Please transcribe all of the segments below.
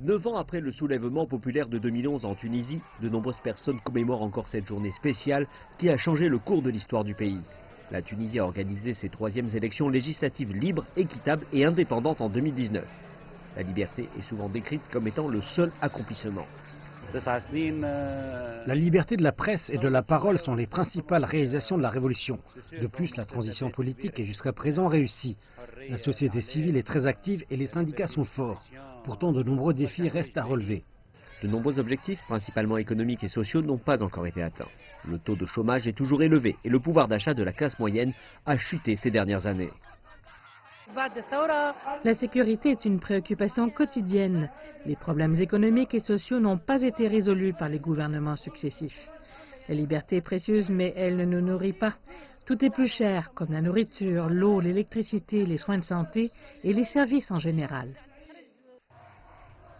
9 ans après le soulèvement populaire de 2011 en Tunisie, de nombreuses personnes commémorent encore cette journée spéciale qui a changé le cours de l'histoire du pays. La Tunisie a organisé ses troisièmes élections législatives libres, équitables et indépendantes en 2019. La liberté est souvent décrite comme étant le seul accomplissement. La liberté de la presse et de la parole sont les principales réalisations de la révolution. De plus, la transition politique est jusqu'à présent réussie. La société civile est très active et les syndicats sont forts. Pourtant, de nombreux défis restent à relever. De nombreux objectifs, principalement économiques et sociaux, n'ont pas encore été atteints. Le taux de chômage est toujours élevé et le pouvoir d'achat de la classe moyenne a chuté ces dernières années. La sécurité est une préoccupation quotidienne. Les problèmes économiques et sociaux n'ont pas été résolus par les gouvernements successifs. La liberté est précieuse, mais elle ne nous nourrit pas. Tout est plus cher, comme la nourriture, l'eau, l'électricité, les soins de santé et les services en général.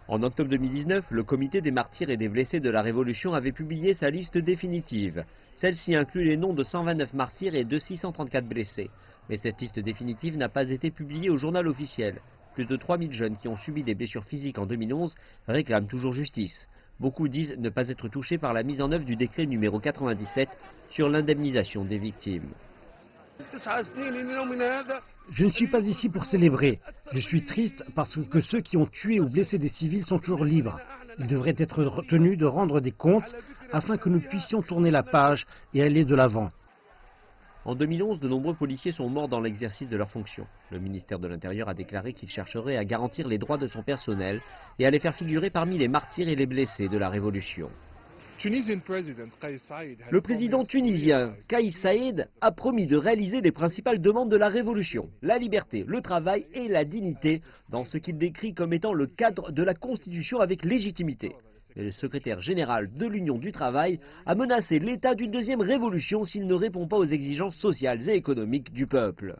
En octobre 2019, le comité des martyrs et des blessés de la Révolution avait publié sa liste définitive. Celle-ci inclut les noms de 129 martyrs et de 634 blessés. Mais cette liste définitive n'a pas été publiée au journal officiel. Plus de 3000 jeunes qui ont subi des blessures physiques en 2011 réclament toujours justice. Beaucoup disent ne pas être touchés par la mise en œuvre du décret numéro 97 sur l'indemnisation des victimes. Je ne suis pas ici pour célébrer. Je suis triste parce que ceux qui ont tué ou blessé des civils sont toujours libres. Ils devraient être tenus de rendre des comptes afin que nous puissions tourner la page et aller de l'avant. En 2011, de nombreux policiers sont morts dans l'exercice de leurs fonctions. Le ministère de l'Intérieur a déclaré qu'il chercherait à garantir les droits de son personnel et à les faire figurer parmi les martyrs et les blessés de la Révolution. Le président tunisien Kais Saïed a promis de réaliser les principales demandes de la Révolution, la liberté, le travail et la dignité, dans ce qu'il décrit comme étant le cadre de la Constitution avec légitimité. Mais le secrétaire général de l'Union du Travail a menacé l'État d'une deuxième révolution s'il ne répond pas aux exigences sociales et économiques du peuple.